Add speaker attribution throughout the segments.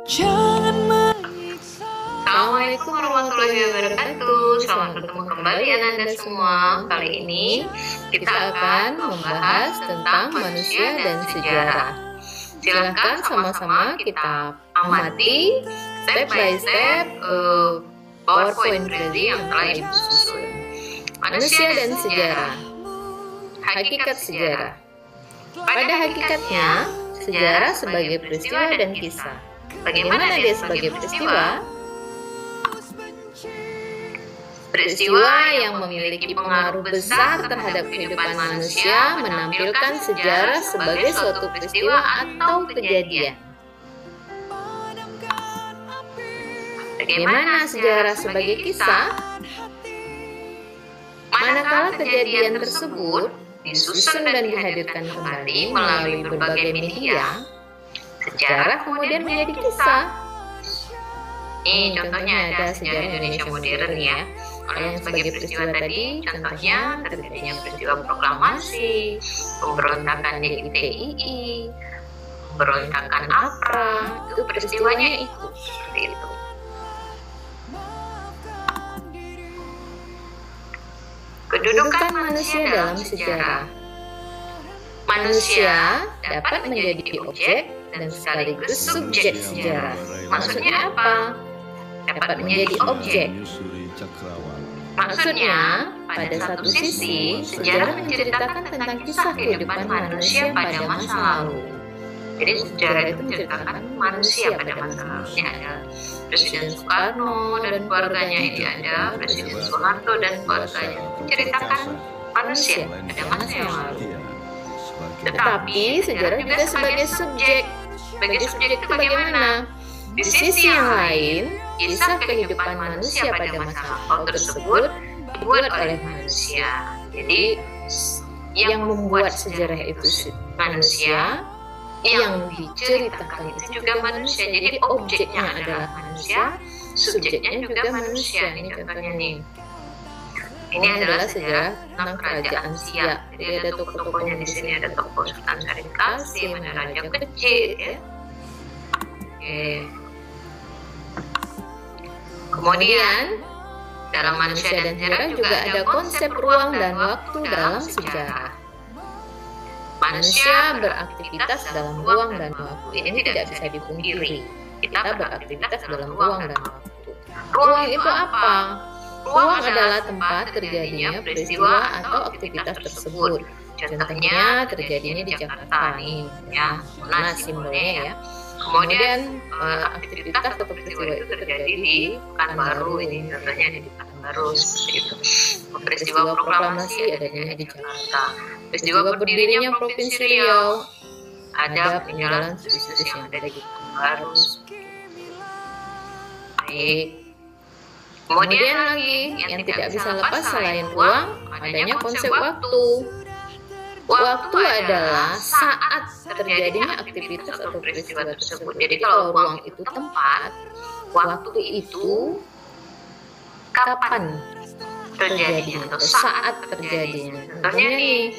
Speaker 1: Assalamualaikum warahmatullahi wabarakatuh. Selamat bertemu kembali Anda semua. Kali ini kita akan membahas tentang manusia dan sejarah. Silakan sama-sama kita amati step by step PowerPoint yang telah Ibu susun. Manusia dan sejarah. Hakikat sejarah. Pada hakikatnya, sejarah sebagai peristiwa dan kisah. Bagaimana dia sebagai peristiwa? Peristiwa yang memiliki pengaruh besar terhadap kehidupan manusia menampilkan sejarah sebagai suatu peristiwa atau kejadian. Bagaimana sejarah sebagai kisah? Manakala kejadian tersebut disusun dan dihadirkan kembali melalui berbagai media, sejarah kemudian menjadi kisah. Ini contohnya ada sejarah Indonesia modern ya. Kalau yang sebagai peristiwa tadi, contohnya terjadinya peristiwa proklamasi, pemberontakan DITII, pemberontakan APRA, itu peristiwanya itu seperti itu. Kedudukan manusia dalam sejarah. Manusia dapat menjadi objek dan sekaligus subjek sejarah. Maksudnya apa? Dapat menjadi objek. Maksudnya, pada satu sisi, sejarah menceritakan tentang kisah kehidupan manusia pada masa lalu. Jadi sejarah itu menceritakan manusia pada masa lalu. Ini ada Presiden Soekarno dan keluarganya, ini ada Presiden Soeharto dan keluarganya. Menceritakan manusia pada masa yang lalu. Tetapi sejarah juga sebagai subjek. Sebagai subjek itu bagaimana? Di sisi yang lain, kisah kehidupan manusia pada masa lampau tersebut dibuat oleh manusia. Jadi yang membuat sejarah itu manusia, yang diceritakan itu juga manusia. Jadi objeknya adalah manusia, subjeknya juga manusia. Ini contohnya nih. Ini adalah sejarah tentang kerajaan Siak. Jadi ada tokoh-tokohnya di sini, ada tokoh Sultan Syarif Qasim, ada Raja Kecil ya. Oke. Kemudian dalam manusia dan sejarah juga ada konsep ruang dan waktu dalam sejarah. Manusia beraktivitas dalam ruang dan waktu. Ini tidak bisa dipungkiri. Kita beraktivitas dalam ruang dan waktu. Ruang itu apa? Ruang adalah tempat terjadinya peristiwa atau aktivitas tersebut. Contohnya terjadinya di Jakarta nih, ya, Monas simbolnya ya. Kemudian aktivitas atau peristiwa itu terjadi di Pekanbaru, ini contohnya di Pekanbaru seperti itu. Peristiwa proklamasi adanya di Jakarta. Peristiwa berdirinya Provinsi Riau, ada peninggalan Yesus yang ada di Pekanbaru. Baik. Kemudian lagi yang tidak bisa lepas selain ruang, adanya konsep waktu. Waktu adalah saat terjadinya aktivitas atau peristiwa tersebut. Jadi kalau ruang itu tempat, waktu itu kapan terjadinya atau saat terjadinya. Contohnya nih,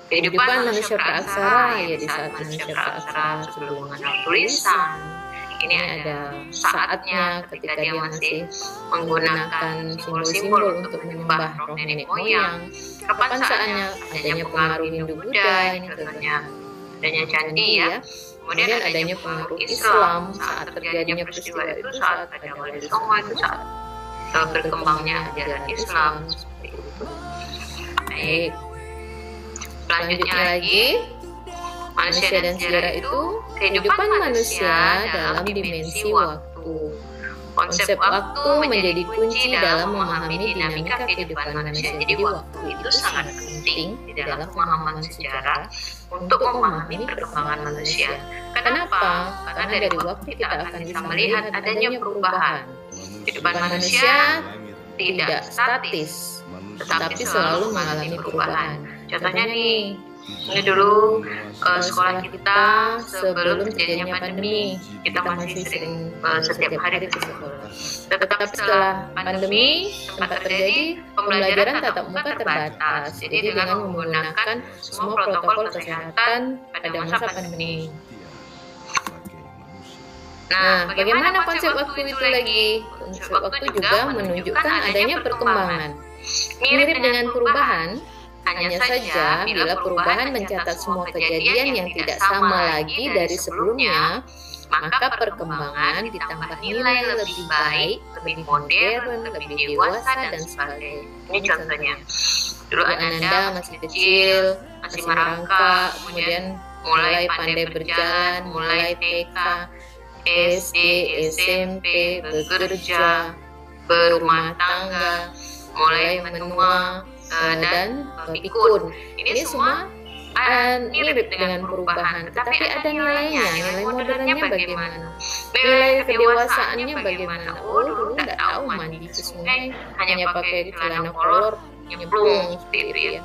Speaker 1: kehidupan manusia praaksara ya di saat manusia praaksara sebelum mengenal tulisan. Ini ada saatnya ketika dia masih menggunakan simbol-simbol untuk menyembah roh nenek moyang. Kapan saatnya adanya pengaruh Hindu-Buddha, ini contohnya adanya candi ya. Kemudian adanya pengaruh Islam saat terjadinya peristiwa itu, saat ada Wali Songo itu saat berkembangnya ajaran Islam seperti itu. Baik. Selanjutnya lagi, manusia dan sejarah itu kehidupan manusia dalam dimensi waktu. Konsep waktu menjadi kunci dalam memahami dinamika kehidupan manusia. Jadi waktu itu sangat penting di dalam pemahaman sejarah untuk memahami perkembangan manusia. Kenapa? Karena dari waktu kita akan bisa melihat adanya perubahan. Kehidupan manusia tidak statis, tetapi selalu mengalami perubahan. Contohnya nih, ini dulu sekolah kita sebelum terjadinya pandemi, kita masih sering setiap hari ke sekolah. Tetapi setelah pandemi sempat terjadi pembelajaran tatap muka terbatas. Jadi dengan menggunakan semua protokol kesehatan pada masa pandemi. Nah, bagaimana konsep waktu itu lagi? Konsep waktu juga menunjukkan adanya perkembangan. Mirip dengan perubahan, hanya saja bila perubahan mencatat semua kejadian yang tidak sama lagi dari sebelumnya, maka perkembangan ditambah nilai lebih baik, lebih modern, lebih dewasa, dan sebagainya. Ini contohnya. Dulu Ananda masih kecil, masih merangkak, kemudian mulai pandai berjalan, mulai TK, SD, SMP, bekerja, berumah tangga, mulai menua, dan pikun. Ini semua mirip dengan perubahan, tetapi ada nilainya. Nilai modernnya bagaimana? Nilai kedewasaannya bagaimana? Oh, dulu nggak tahu mandi ke sungai, hanya pakai celana kolor, nyemplung seperti itu ya.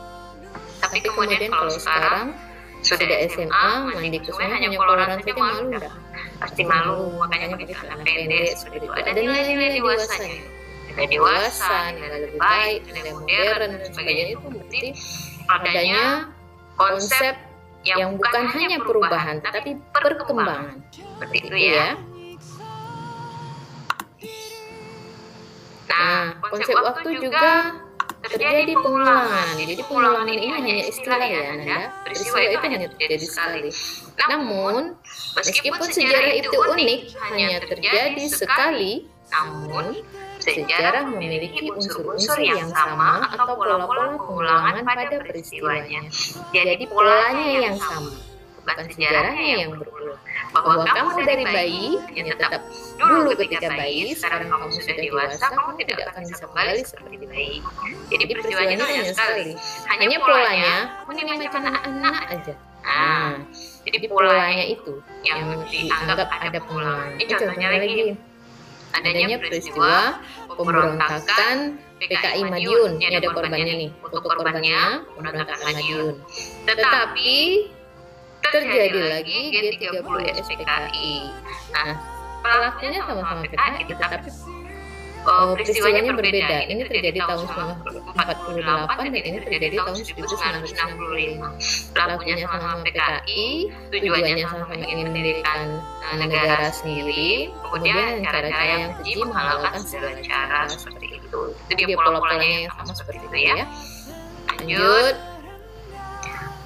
Speaker 1: Tapi kemudian kalau sekarang sudah SMA, mandi ke sungai hanya koloran saja, malu nggak? Pasti malu, makanya pakai celana pendek seperti itu. Ada nilai-nilai dewasanya. Nilai dewasa, nilai lebih baik, nilai modern, dan sebagainya. Itu berarti adanya konsep yang bukan hanya perubahan, tetapi perkembangan. Seperti itu ya. Nah, konsep waktu juga terjadi pengulangan. Jadi pengulangan ini hanya istilah ya, Nanda. Peristiwa itu hanya terjadi sekali. Namun, meskipun sejarah itu unik, hanya terjadi sekali, namun sejarah memiliki unsur-unsur yang sama atau pola-pola pengulangan pada peristiwanya. Jadi polanya yang sama, bukan sejarahnya yang berulang. Bahwa kamu dari bayi hanya tetap dulu ketika bayi, sekarang kamu sudah dewasa, kamu tidak akan bisa kembali seperti bayi. Jadi peristiwanya hanya sekali. Hanya polanya, ini macam anak-anak aja. Nah, jadi polanya itu yang dianggap ada pengulangan. Ini contohnya lagi. Adanya peristiwa pemberontakan PKI Madiun. Ini ada korbannya nih, foto korbannya pemberontakan Madiun. Tetapi terjadi lagi G30 SPKI. Nah, pelakunya sama-sama PKI, tetapi peristiwanya berbeda. Ini terjadi tahun 1948 dan ini terjadi tahun 1965. Pelakunya sama-sama PKI, tujuannya sama-sama ingin mendirikan negara sendiri, kemudian cara-cara yang keji menghalalkan segala cara seperti itu. Itu dia pola-polanya yang sama seperti itu ya. Lanjut.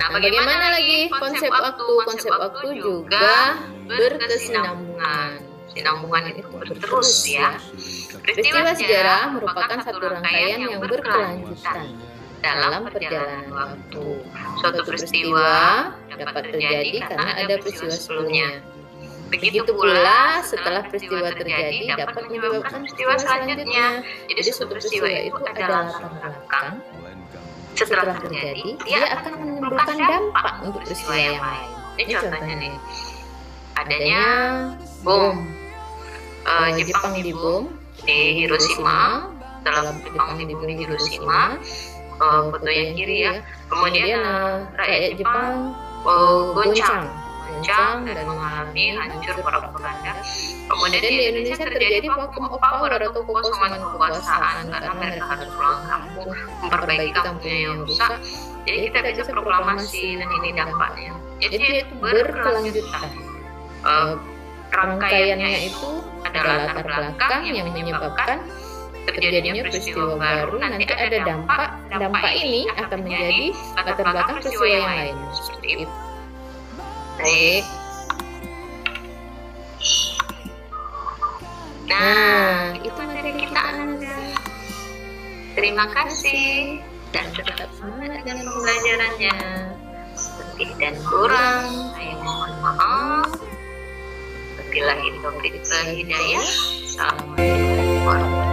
Speaker 1: Nah, bagaimana lagi konsep waktu? Konsep waktu juga berkesinambungan. Kesinambungan itu berterus ya. Peristiwa sejarah merupakan satu rangkaian yang berkelanjutan dalam perjalanan waktu. Suatu peristiwa dapat terjadi karena ada peristiwa sebelumnya. Begitu pula setelah peristiwa terjadi dapat menyebabkan peristiwa selanjutnya. Jadi suatu peristiwa itu adalah latar belakang. Setelah terjadi, dia akan menimbulkan dampak untuk peristiwa yang lain. Ini contohnya nih, adanya bom. Jepang dibom di Hiroshima. Dalam Jepang dibom di Hiroshima, foto yang kiri ya. Kemudian rakyat Jepang goncang dan mengalami hancur propaganda. Kemudian di Indonesia terjadi vacuum of power atau kekosongan kekuasaan karena mereka harus pulang kampung, memperbaiki kampungnya yang rusak. Jadi kita bisa proklamasi dan ini dampaknya. Jadi itu berkelanjutan. Rangkaiannya itu adalah latar belakang yang menyebabkan terjadinya peristiwa baru. Nanti ada dampak ini akan menjadi latar belakang peristiwa yang lain. Seperti itu. Baik. Nah, itu materi kita Anda. Terima kasih dan tetap semangat dalam pembelajarannya. Lebih dan kurang, saya mohon maaf. Wabillahi taufiq wal hidayah. Assalamualaikum warahmatullahi wabarakatuh.